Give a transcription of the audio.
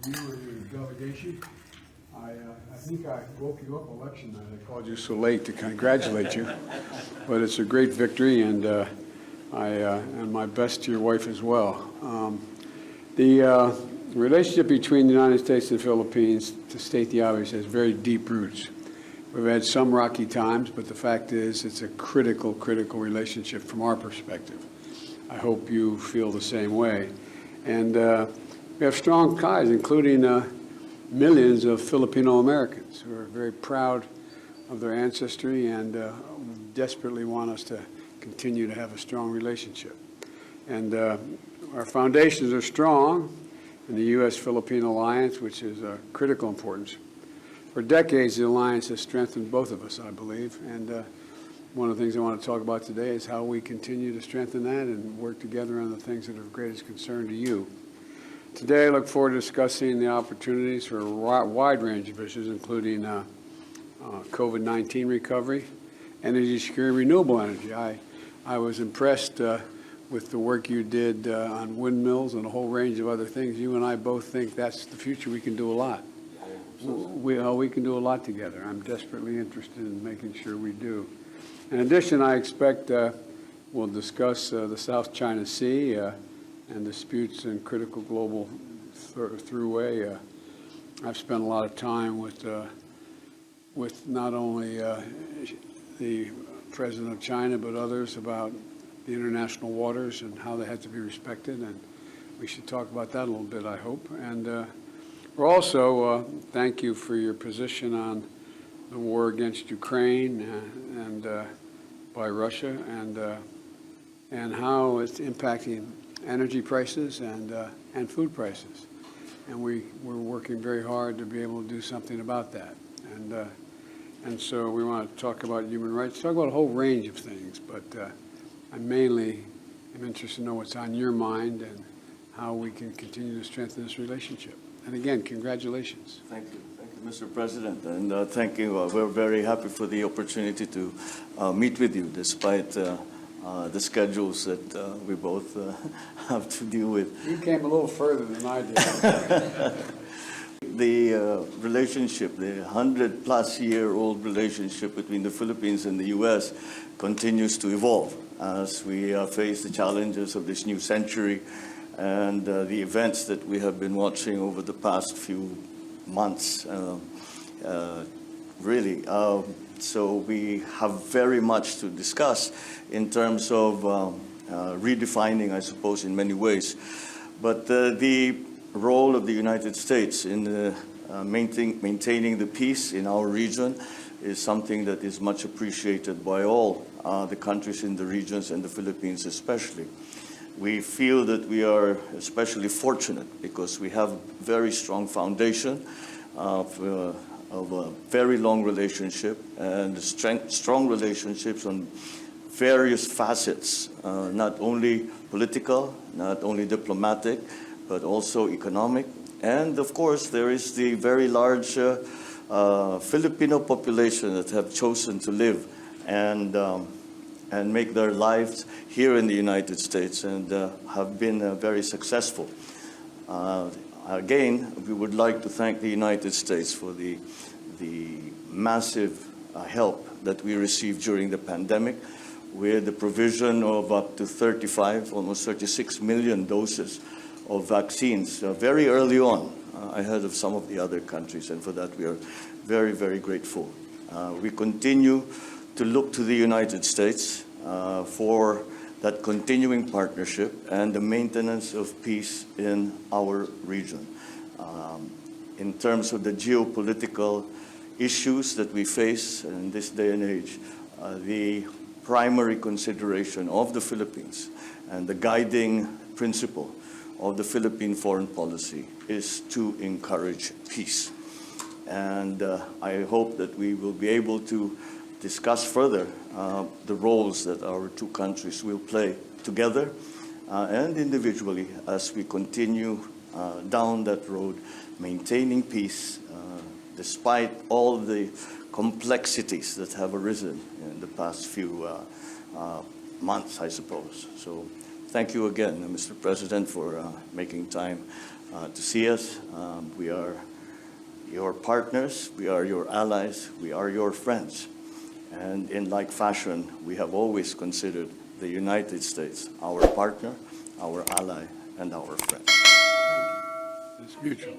you and your delegation. I think I woke you up election night. I called you so late to congratulate you, but it's a great victory, and and my best to your wife as well. The relationship between the United States and the Philippines, to state the obvious, has very deep roots. We've had some rocky times, but the fact is it's a critical relationship from our perspective. I hope you feel the same way. And we have strong ties, including millions of Filipino Americans who are very proud of their ancestry and desperately want us to continue to have a strong relationship. And our foundations are strong in the U.S.-Filipino alliance, which is of critical importance. For decades, the alliance has strengthened both of us, I believe, and one of the things I want to talk about today is how we continue to strengthen that and work together on the things that are of greatest concern to you. Today, I look forward to discussing the opportunities for a wide range of issues, including COVID-19 recovery, energy security, renewable energy. I was impressed with the work you did on windmills and a whole range of other things. You and I both think that's the future. We can do a lot. We can do a lot together. I'm desperately interested in making sure we do. In addition, I expect we'll discuss the South China Sea and disputes in critical global throughway. I've spent a lot of time with not only the President of China, but others about the international waters and how they have to be respected, and we should talk about that a little bit, I hope. And we're also, thank you for your position on the war against Ukraine and by Russia, and how it's impacting energy prices and food prices. And we're working very hard to be able to do something about that. And so we want to talk about human rights, talk about a whole range of things, but I mainly am interested to know what's on your mind and how we can continue to strengthen this relationship. And again, congratulations. Thank you, Mr. President, and thank you. We're very happy for the opportunity to meet with you, despite the schedules that we both have to deal with. You came a little further than I did. The relationship, the 100-plus-year-old relationship between the Philippines and the U.S. continues to evolve as we face the challenges of this new century and the events that we have been watching over the past few months, really. So we have very much to discuss in terms of redefining, I suppose, in many ways. But the role of the United States in maintaining the peace in our region is something that is much appreciated by all the countries in the regions, and the Philippines especially. We feel that we are especially fortunate because we have a very strong foundation of a very long relationship and strong relationships on various facets, not only political, not only diplomatic, but also economic. And of course, there is the very large Filipino population that have chosen to live and make their lives here in the United States and have been very successful. Again, we would like to thank the United States for the massive help that we received during the pandemic, with the provision of up to 35, almost 36 million doses of vaccines very early on, ahead of some of the other countries, and for that we are very, very grateful. We continue to look to the United States for that continuing partnership and the maintenance of peace in our region. In terms of the geopolitical issues that we face in this day and age, the primary consideration of the Philippines and the guiding principle of the Philippine foreign policy is to encourage peace. And I hope that we will be able to discuss further the roles that our two countries will play together and individually as we continue down that road, maintaining peace despite all the complexities that have arisen in the past few months, I suppose. So thank you again, Mr. President, for making time to see us. We are your partners, we are your allies, we are your friends. And in like fashion, we have always considered the United States our partner, our ally, and our friend. It's mutual.